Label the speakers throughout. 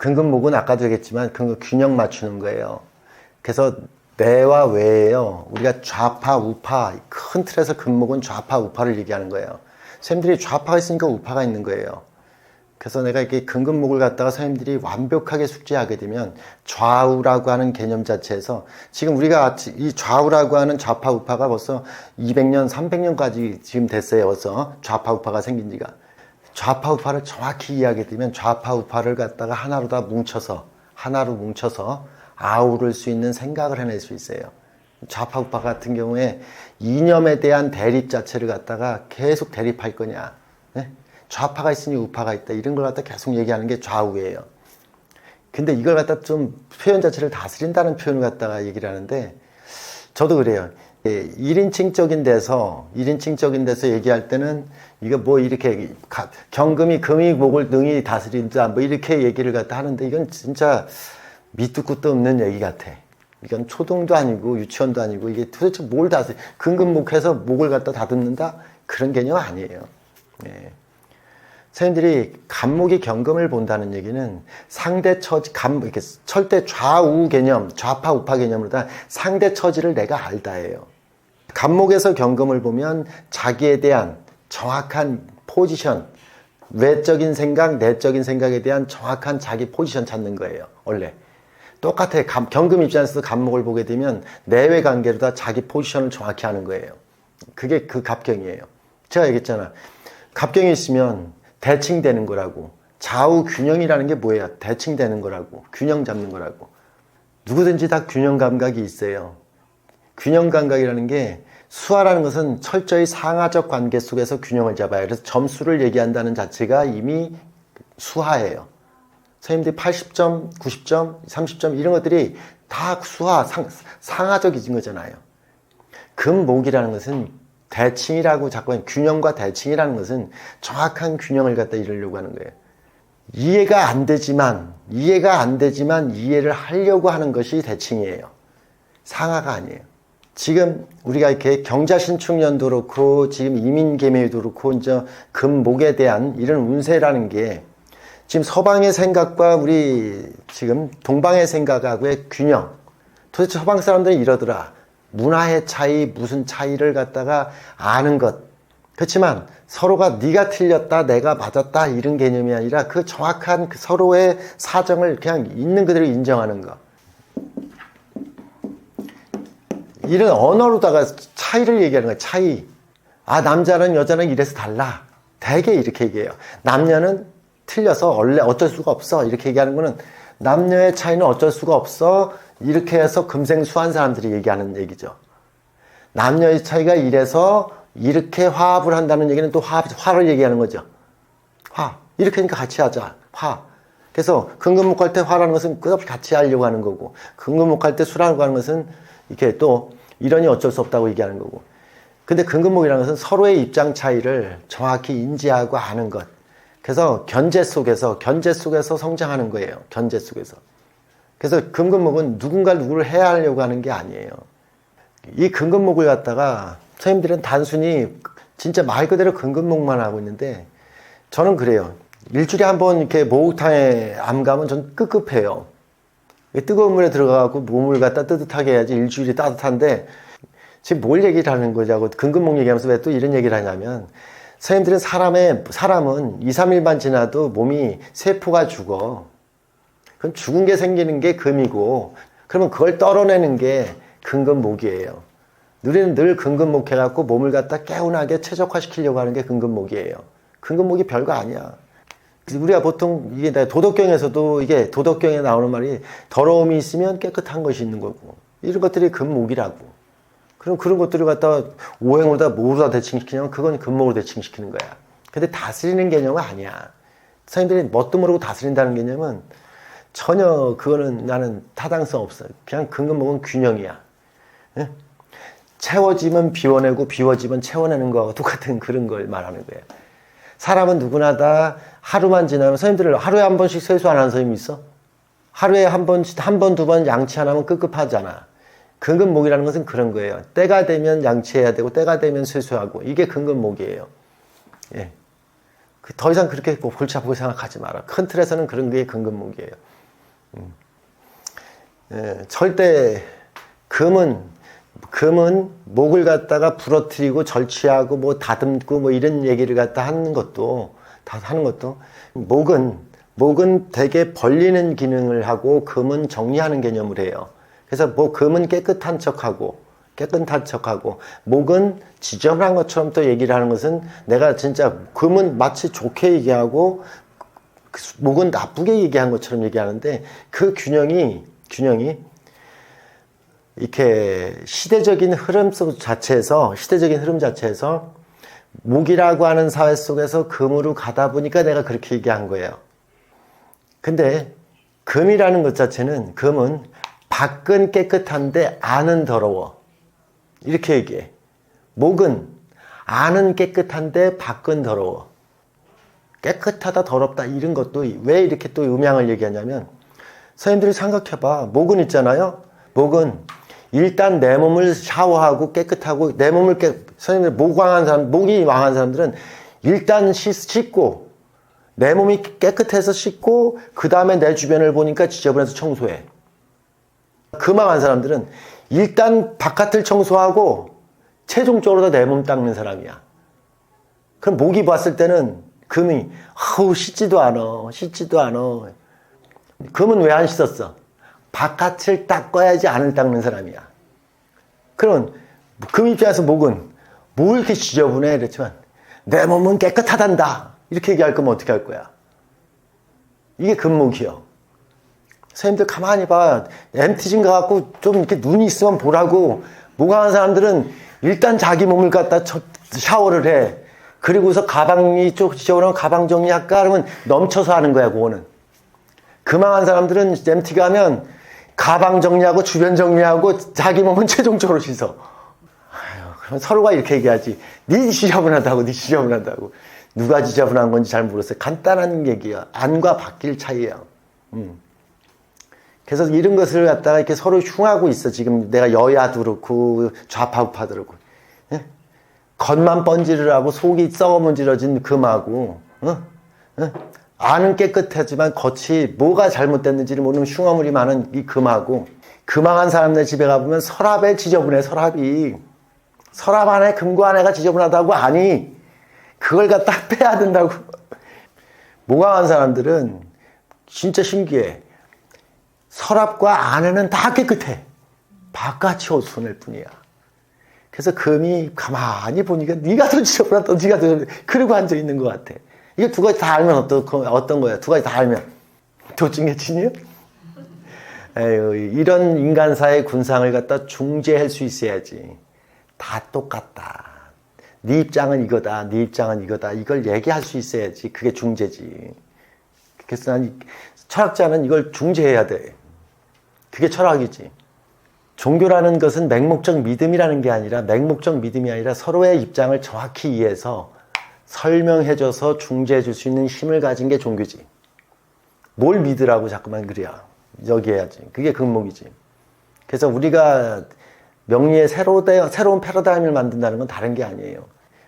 Speaker 1: 근근목은 아까도 얘기했지만 균형 맞추는 거예요. 그래서 내와 외예요. 우리가 좌파, 우파, 큰 틀에서 근목은 좌파, 우파를 얘기하는 거예요. 선생님들이 좌파가 있으니까 우파가 있는 거예요. 그래서 내가 이렇게 근근목을 갖다가 선생님들이 완벽하게 숙지하게 되면 좌우라고 하는 개념 자체에서 지금 우리가 이 좌우라고 하는 좌파, 우파가 벌써 200년, 300년까지 지금 됐어요. 벌써 좌파, 우파가 생긴 지가. 좌파, 우파를 정확히 이해하게 되면 좌파, 우파를 갖다가 하나로 뭉쳐서 아우를 수 있는 생각을 해낼 수 있어요. 좌파, 우파 같은 경우에 이념에 대한 대립 자체를 갖다가 계속 대립할 거냐. 네? 좌파가 있으니 우파가 있다. 이런 걸 갖다 계속 얘기하는 게 좌우예요. 근데 이걸 갖다 좀 표현 자체를 다스린다는 표현을 갖다가 얘기를 하는데 저도 그래요. 1인칭적인 데서 얘기할 때는 이거 뭐 이렇게 경금이 금이 목을 능히 다스린다 뭐 이렇게 얘기를 갖다 하는데 이건 진짜 밑도 끝도 없는 얘기 같아. 이건 초등도 아니고 유치원도 아니고 이게 도대체 뭘 다스려 근근목해서 목을 갖다 다듬는다? 그런 개념 아니에요. 예. 선생님들이 간목이 경금을 본다는 얘기는 상대 처지, 이렇게 철대 좌우 개념, 좌파 우파 개념으로다 상대 처지를 내가 알다예요. 간목에서 경금을 보면 자기에 대한 정확한 포지션, 외적인 생각, 내적인 생각에 대한 정확한 자기 포지션 찾는 거예요. 원래 똑같아. 경금 입장에서도 간목을 보게 되면 내외 관계로 다 자기 포지션을 정확히 하는 거예요. 그게 그 갑경이에요. 제가 얘기했잖아. 갑경이 있으면 대칭되는 거라고. 좌우 균형이라는 게 뭐예요? 대칭되는 거라고. 균형 잡는 거라고. 누구든지 다 균형 감각이 있어요. 균형 감각이라는 게 수화라는 것은 철저히 상하적 관계 속에서 균형을 잡아요. 그래서 점수를 얘기한다는 자체가 이미 수화예요. 선생님들이 80점, 90점, 30점 이런 것들이 다 수화, 상하적인 거잖아요. 금목이라는 것은 대칭이라고 자꾸 균형과 대칭이라는 것은 정확한 균형을 갖다 이루려고 하는 거예요. 이해가 안 되지만 이해를 하려고 하는 것이 대칭이에요. 상하가 아니에요. 지금 우리가 이렇게 경자신축년도 그렇고 지금 이민개묘도 그렇고 이제 금목에 대한 이런 운세라는 게 지금 서방의 생각과 우리 지금 동방의 생각하고의 균형. 도대체 서방 사람들은 이러더라. 문화의 차이, 무슨 차이를 갖다가 아는 것. 그렇지만 서로가 네가 틀렸다, 내가 맞았다 이런 개념이 아니라 그 정확한 그 서로의 사정을 그냥 있는 그대로 인정하는 것. 이런 언어로다가 차이를 얘기하는 거야. 차이. 아, 남자는 여자는 이래서 달라. 대개 이렇게 얘기해요. 남녀는 틀려서 원래 어쩔 수가 없어. 이렇게 얘기하는 거는 남녀의 차이는 어쩔 수가 없어. 이렇게 해서 금생수한 사람들이 얘기하는 얘기죠. 남녀의 차이가 이래서 이렇게 화합을 한다는 얘기는 또 화를 얘기하는 거죠. 화. 이렇게 하니까 같이 하자. 화. 그래서 근근목할 때 화라는 것은 끝없이 같이 하려고 하는 거고, 근근목할 때 수라고 하는 것은 이렇게 또 이러니 어쩔 수 없다고 얘기하는 거고. 근데 근근목이라는 것은 서로의 입장 차이를 정확히 인지하고 아는 것. 그래서 견제 속에서 성장하는 거예요. 견제 속에서. 그래서 근근목은 누구를 해하려고 하는 게 아니에요. 이 근근목을 갖다가 선생님들은 단순히 진짜 말 그대로 근근목만 하고 있는데 저는 그래요. 일주일에 한 번 이렇게 목욕탕에 안 가면 전 급급해요. 뜨거운 물에 들어가고 몸을 갖다 뜨뜻하게 해야지 일주일이 따뜻한데 지금 뭘 얘기를 하는 거냐고 근근목 얘기하면서 왜 또 이런 얘기를 하냐면 선생님들은 사람은 2, 3일만 지나도 몸이 세포가 죽어. 그럼 죽은 게 생기는 게 금이고 그러면 그걸 떨어내는 게 근근목이에요. 우리는 늘 근근목 해갖고 몸을 갖다 개운하게 최적화시키려고 하는 게 근근목이에요. 근근목이 별거 아니야. 우리가 보통 이게 도덕경에서도 이게 도덕경에 나오는 말이 더러움이 있으면 깨끗한 것이 있는 거고 이런 것들이 근목이라고. 그럼 그런 것들을 갖다 오행으로 다 뭐로 다 대칭시키냐면 그건 근목으로 대칭시키는 거야. 근데 다스리는 개념은 아니야. 선생님들이 뭣도 모르고 다스린다는 개념은 전혀 그거는 나는 타당성 없어요. 그냥 근근목은 균형이야. 예? 채워지면 비워내고 비워지면 채워내는 거하고 똑같은 그런 걸 말하는 거예요. 사람은 누구나 다 하루만 지나면 선생님들 하루에 한 번씩 세수 안 하는 선생님이 있어? 하루에 한 번, 두 번 양치 안 하면 급급하잖아. 근근목이라는 것은 그런 거예요. 때가 되면 양치해야 되고 때가 되면 세수하고 이게 근근목이에요. 예. 더 이상 그렇게 골치 아프게 생각하지 마라. 큰 틀에서는 그런 게 근근목이에요. 절대 금은 목을 갖다가 부러뜨리고 절취하고 뭐 다듬고 뭐 이런 얘기를 갖다 하는 것도 목은 되게 벌리는 기능을 하고 금은 정리하는 개념을 해요. 그래서 뭐 금은 깨끗한 척하고 목은 지저분한 것처럼 또 얘기를 하는 것은 내가 진짜 금은 마치 좋게 얘기하고 목은 나쁘게 얘기한 것처럼 얘기하는데 그 균형이 이렇게 시대적인 흐름 자체에서 목이라고 하는 사회 속에서 금으로 가다 보니까 내가 그렇게 얘기한 거예요. 근데 금이라는 것 자체는 금은 밖은 깨끗한데 안은 더러워. 이렇게 얘기해. 목은 안은 깨끗한데 밖은 더러워. 깨끗하다 더럽다 이런 것도 왜 이렇게 또 음양을 얘기하냐면 선생님들이 생각해봐. 목은 있잖아요. 목은 일단 내 몸을 샤워하고 깨끗하고 내 몸을 선생님들 목이 왕한 사람들은 일단 씻고 내 몸이 깨끗해서 씻고 그 다음에 내 주변을 보니까 지저분해서 청소해. 금왕한 사람들은 일단 바깥을 청소하고 최종적으로 내 몸 닦는 사람이야. 그럼 목이 봤을 때는 금이 씻지도 않아. 금은 왜 안 씻었어? 바깥을 닦아야지 안을 닦는 사람이야. 그러면 금 입장에서 목은 뭐 이렇게 지저분해? 그렇지만 내 몸은 깨끗하단다. 이렇게 얘기할 거면 어떻게 할 거야? 이게 금목이요. 선생님들 가만히 봐. MT진 가갖고 좀 이렇게 눈이 있으면 보라고. 목강한 사람들은 일단 자기 몸을 갖다 샤워를 해. 그리고서 가방이 쪽 지저분하면 가방 정리할까? 그러면 넘쳐서 하는 거야, 그거는. 금왕한 사람들은 MT 가면 가방 정리하고 주변 정리하고 자기 몸은 최종적으로 씻어. 그럼 서로가 이렇게 얘기하지. 네 지저분하다고. 누가 지저분한 건지 잘 모르겠어요. 간단한 얘기야. 안과 밖일 차이야. 그래서 이런 것을 갖다가 이렇게 서로 흉하고 있어. 지금 내가 여야도 그렇고 좌파 우파도 그렇고. 예? 겉만 번지를 하고 속이 썩어문지러진 금하고 안은 깨끗하지만 겉이 뭐가 잘못됐는지를 모르는 흉어물이 많은 이 금하고 금왕한 사람들 집에 가보면 서랍에 지저분해. 서랍 안에 금고 안에가 지저분하다고 아니 그걸 갖다 빼야 된다고. 목왕한 사람들은 진짜 신기해. 서랍과 안에는 다 깨끗해. 바깥이 어수선할 뿐이야. 그래서 금이 가만히 보니까 네가 더 지저분하다. 네가 더 지저분하다. 그러고 앉아있는 것 같아. 이게 두 가지 다 알면 어떤 거야? 두 가지 다 알면 도찐개친이에요? 에휴, 이런 인간사의 군상을 갖다 중재할 수 있어야지. 다 똑같다. 네 입장은 이거다. 네 입장은 이거다. 이걸 얘기할 수 있어야지. 그게 중재지. 그래서 난 철학자는 이걸 중재해야 돼. 그게 철학이지. 종교라는 것은 맹목적 믿음이라는 게 아니라 맹목적 믿음이 아니라 서로의 입장을 정확히 이해해서 설명해줘서 중재해 줄 수 있는 힘을 가진 게 종교지. 뭘 믿으라고 자꾸만 그래야. 여기 해야지. 그게 근목이지. 그래서 우리가 명리의 새로운 패러다임을 만든다는 건 다른 게 아니에요.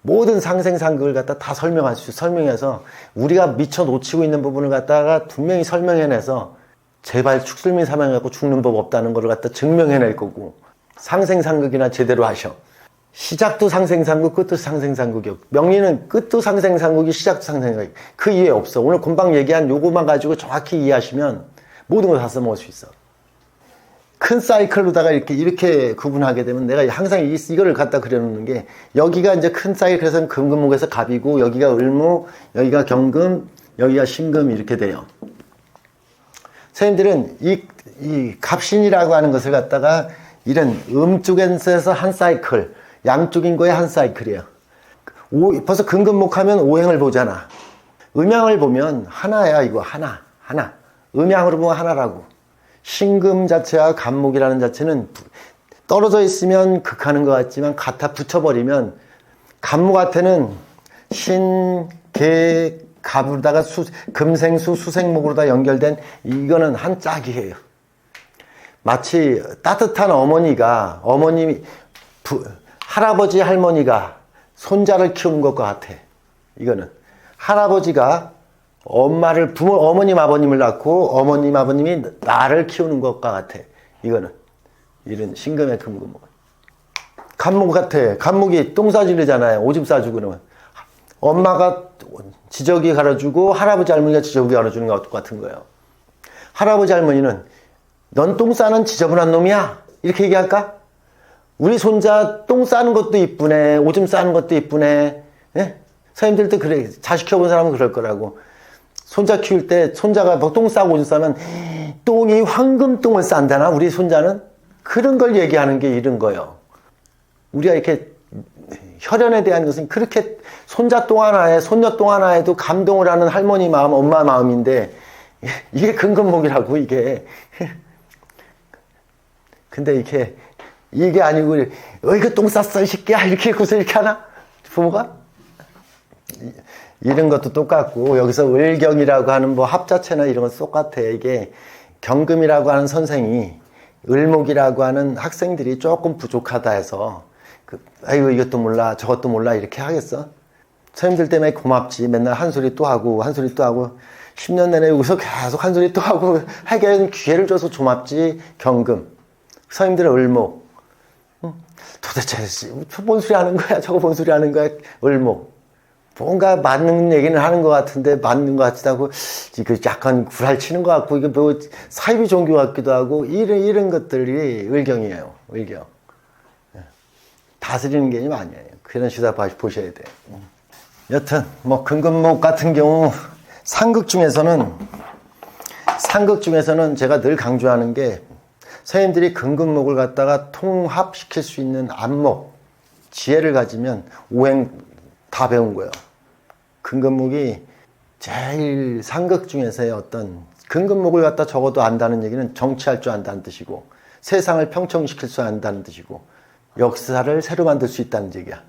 Speaker 1: 모든 상생상극을 갖다 다 설명해서 우리가 미처 놓치고 있는 부분을 갖다가 분명히 설명해내서 제발 축술민 사망해갖고 죽는 법 없다는 걸 갖다 증명해낼 거고 상생상극이나 제대로 하셔. 시작도 상생상극, 끝도 상생상극이요. 명리는 끝도 상생상극이 시작도 상생상극. 그 이해 없어. 오늘 금방 얘기한 요거만 가지고 정확히 이해하시면 모든 걸 다 써먹을 수 있어. 큰 사이클로다가 이렇게 구분하게 되면 내가 항상 이거를 갖다 그려놓는 게 여기가 이제 큰 사이클에서는 금금목에서 갑이고 여기가 을목, 여기가 경금, 여기가 신금 이렇게 돼요. 선생님들은 이 갑신이라고 하는 것을 갖다가 이런 음쪽에서 한 사이클, 양쪽인 거에 한 사이클이에요. 벌써 금금목하면 오행을 보잖아. 음양을 보면 하나야 이거 하나. 음양으로 보면 하나라고. 신금 자체와 간목이라는 자체는 떨어져 있으면 극하는 것 같지만 갖다 붙여버리면 간목한테는 신, 개, 갑으로다가 금생수, 수생목으로 다 연결된 이거는 한 짝이에요. 마치 따뜻한 할아버지 할머니가 손자를 키우는 것과 같아. 이거는 할아버지가 엄마를 어머님 아버님을 낳고 어머님 아버님이 나를 키우는 것과 같아. 이거는 이런 신금의 금금목. 간목 같아. 간목이 똥 싸주려잖아요. 오줌 싸주고 그러면 엄마가 지저귀 갈아주고 할아버지 할머니가 지저귀 갈아주는 것 같은 거예요. 할아버지 할머니는 넌 똥 싸는 지저분한 놈이야 이렇게 얘기할까? 우리 손자 똥 싸는 것도 이쁘네, 오줌 싸는 것도 이쁘네. 예? 선생님들도 그래. 자식 키워본 사람은 그럴 거라고. 손자 키울 때 손자가 뭐 똥 싸고 오줌 싸면 똥이 황금똥을 싼다나 우리 손자는? 그런 걸 얘기하는 게 이런 거예요. 우리가 이렇게 혈연에 대한 것은 그렇게 손자 똥 하나에 손녀 똥 하나에도 감동을 하는 할머니 마음, 엄마 마음인데 이게 금금목이라고 이게. 근데 이게 아니고 이거 똥 쌌어 이 새끼야 이렇게 해서 이렇게 하나? 부모가? 이런 것도 똑같고 여기서 을경이라고 하는 뭐 합자체나 이런 건 똑같아. 이게 경금이라고 하는 선생이 을목이라고 하는 학생들이 조금 부족하다 해서 아이고 이것도 몰라 저것도 몰라 이렇게 하겠어? 선생님들 때문에 고맙지. 맨날 한 소리 또 하고 한 소리 또 하고 10년 내내 여기서 계속 한 소리 또 하고 하게 기회를 줘서 고맙지. 경금. 선생님들은 을목. 도대체 뭔 소리 하는 거야? 저거 뭔 소리 하는 거야? 을목. 뭔가 맞는 얘기는 하는 것 같은데 맞는 것 같지도 않고 이거 약간 구랄치는 것 같고 이게 뭐 사이비 종교 같기도 하고 이런 것들이 을경이에요. 을경. 다스리는 개념 아니에요. 그런 시사 보셔야 돼요. 여튼 뭐 금금목 같은 경우 상극 중에서는 제가 늘 강조하는 게 선생님들이 금금목을 갖다가 통합시킬 수 있는 안목, 지혜를 가지면 오행 다 배운 거예요. 금금목이 제일 상극 중에서의 어떤 금금목을 갖다 적어도 안다는 얘기는 정치할 줄 안다는 뜻이고 세상을 평정시킬 줄 안다는 뜻이고 역사를 새로 만들 수 있다는 얘기야.